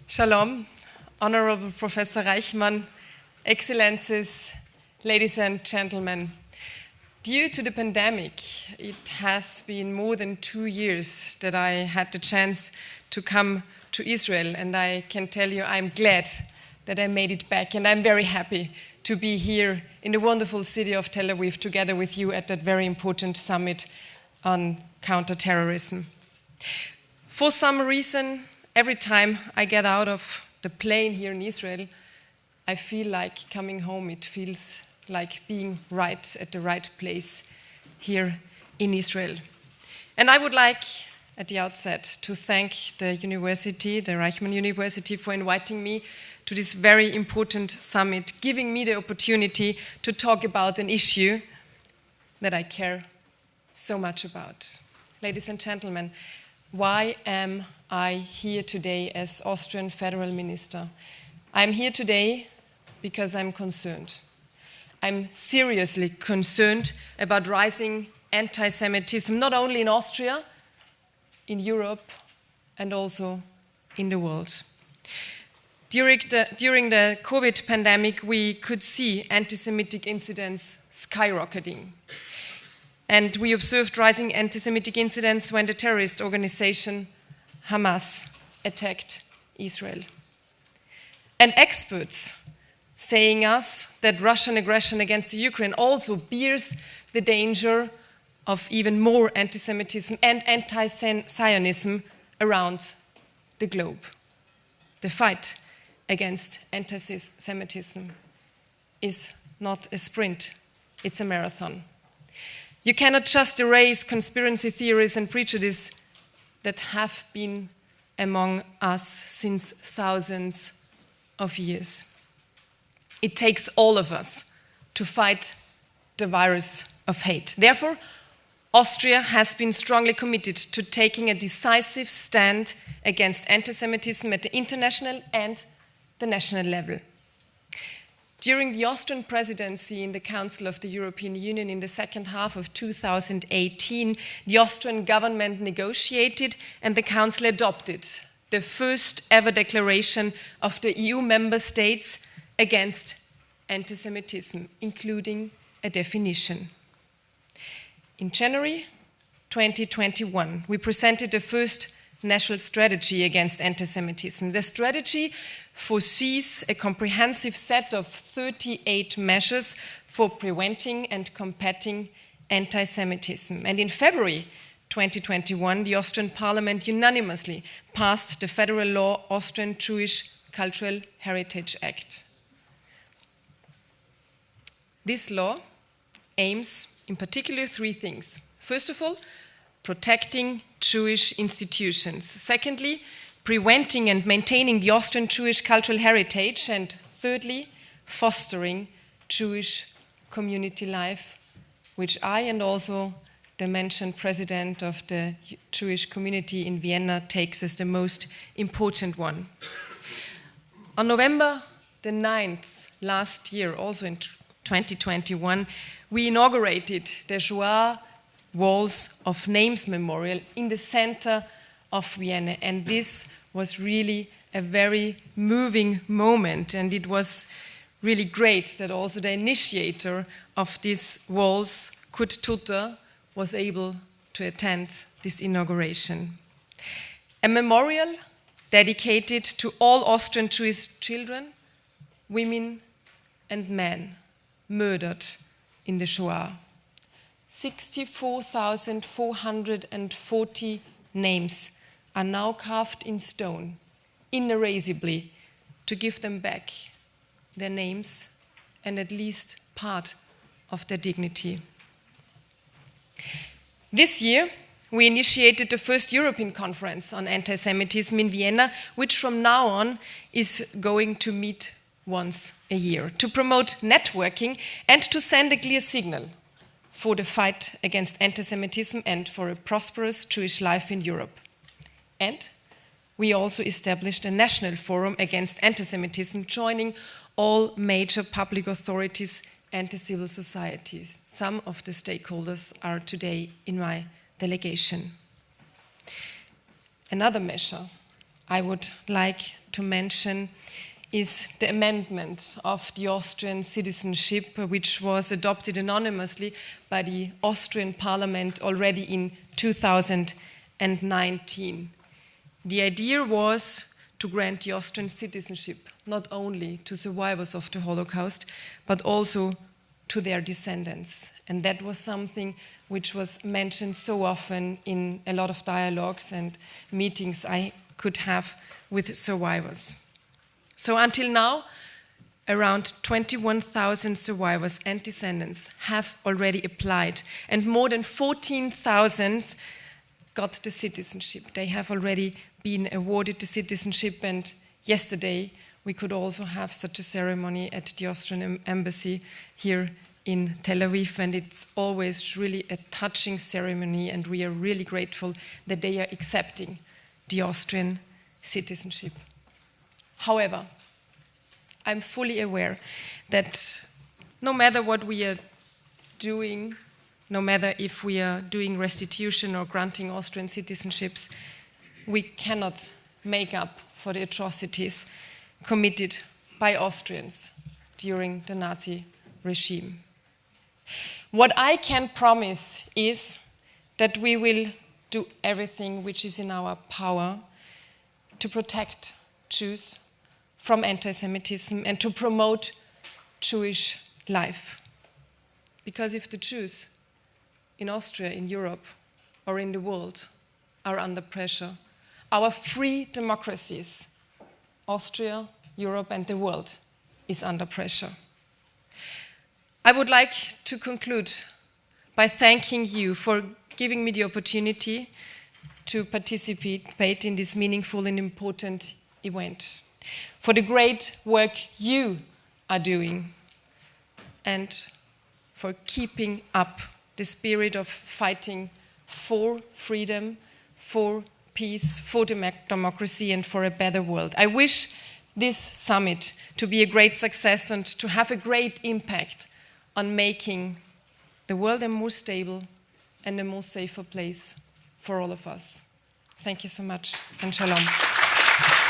Shalom, Honorable Professor Reichmann, Excellencies, ladies and gentlemen. Due to the pandemic, it has been more than 2 years that I had the chance to come to Israel, and I can tell you I'm glad that I made it back, and I'm very happy to be here in the wonderful city of Tel Aviv together with you at that very important summit on counter-terrorism. For some reason, every time I get out of the plane here in Israel, I feel like coming home. It feels like being right at the right place here in Israel. And I would like, at the outset, to thank the university, the Reichmann University, for inviting me to this very important summit, giving me the opportunity to talk about an issue that I care so much about. Ladies and gentlemen, why am I here today as Austrian Federal Minister? I'm here today because I'm concerned. I'm seriously concerned about rising anti-Semitism, not only in Austria, in Europe, and also in the world. During the COVID pandemic, we could see anti-Semitic incidents skyrocketing. And we observed rising anti-Semitic incidents when the terrorist organization Hamas attacked Israel. And experts saying us that Russian aggression against the Ukraine also bears the danger of even more anti-Semitism and anti-Zionism around the globe. The fight against anti-Semitism is not a sprint, it's a marathon. You cannot just erase conspiracy theories and prejudice that have been among us since thousands of years. It takes all of us to fight the virus of hate. Therefore, Austria has been strongly committed to taking a decisive stand against anti-Semitism at the international and the national level. During the Austrian presidency in the Council of the European Union in the second half of 2018, the Austrian government negotiated and the Council adopted the first ever declaration of the EU member states against anti-Semitism, including a definition. In January 2021, we presented the first national strategy against anti-Semitism. The strategy foresees a comprehensive set of 38 measures for preventing and combating anti-Semitism. And in February 2021, the Austrian Parliament unanimously passed the federal law Austrian Jewish Cultural Heritage Act. This law aims in particular 3 things. First of all, protecting Jewish institutions. Secondly, preventing and maintaining the Austrian Jewish cultural heritage. And thirdly, fostering Jewish community life, which I and also the mentioned president of the Jewish community in Vienna takes as the most important one. On November the 9th last year, also in 2021, we inaugurated the Shoah Walls of Names Memorial in the center of Vienna, and this was really a very moving moment, and it was really great that also the initiator of these walls, Kurt Tutter, was able to attend this inauguration. A memorial dedicated to all Austrian Jewish children, women and men murdered in the Shoah. 64,440 names are now carved in stone, inerasably, to give them back their names and at least part of their dignity. This year, we initiated the first European conference on anti-Semitism in Vienna, which from now on is going to meet once a year, to promote networking and to send a clear signal for the fight against anti-Semitism and for a prosperous Jewish life in Europe. And we also established a national forum against anti-Semitism, joining all major public authorities and the civil societies. Some of the stakeholders are today in my delegation. Another measure I would like to mention is the amendment of the Austrian citizenship, which was adopted anonymously by the Austrian parliament already in 2019. The idea was to grant the Austrian citizenship not only to survivors of the Holocaust, but also to their descendants. And that was something which was mentioned so often in a lot of dialogues and meetings I could have with survivors. So until now, around 21,000 survivors and descendants have already applied, and more than 14,000 got the citizenship. They have already been awarded the citizenship, and yesterday we could also have such a ceremony at the Austrian embassy here in Tel Aviv, and it's always really a touching ceremony, and we are really grateful that they are accepting the Austrian citizenship. However, I'm fully aware that no matter what we are doing, no matter if we are doing restitution or granting Austrian citizenships, we cannot make up for the atrocities committed by Austrians during the Nazi regime. What I can promise is that we will do everything which is in our power to protect Jews from anti-Semitism and to promote Jewish life. Because if the Jews in Austria, in Europe, or in the world are under pressure, our free democracies, Austria, Europe, and the world, is under pressure. I would like to conclude by thanking you for giving me the opportunity to participate in this meaningful and important event, for the great work you are doing, and for keeping up the spirit of fighting for freedom, for peace, for democracy, and for a better world. I wish this summit to be a great success and to have a great impact on making the world a more stable and a more safer place for all of us. Thank you so much, and shalom.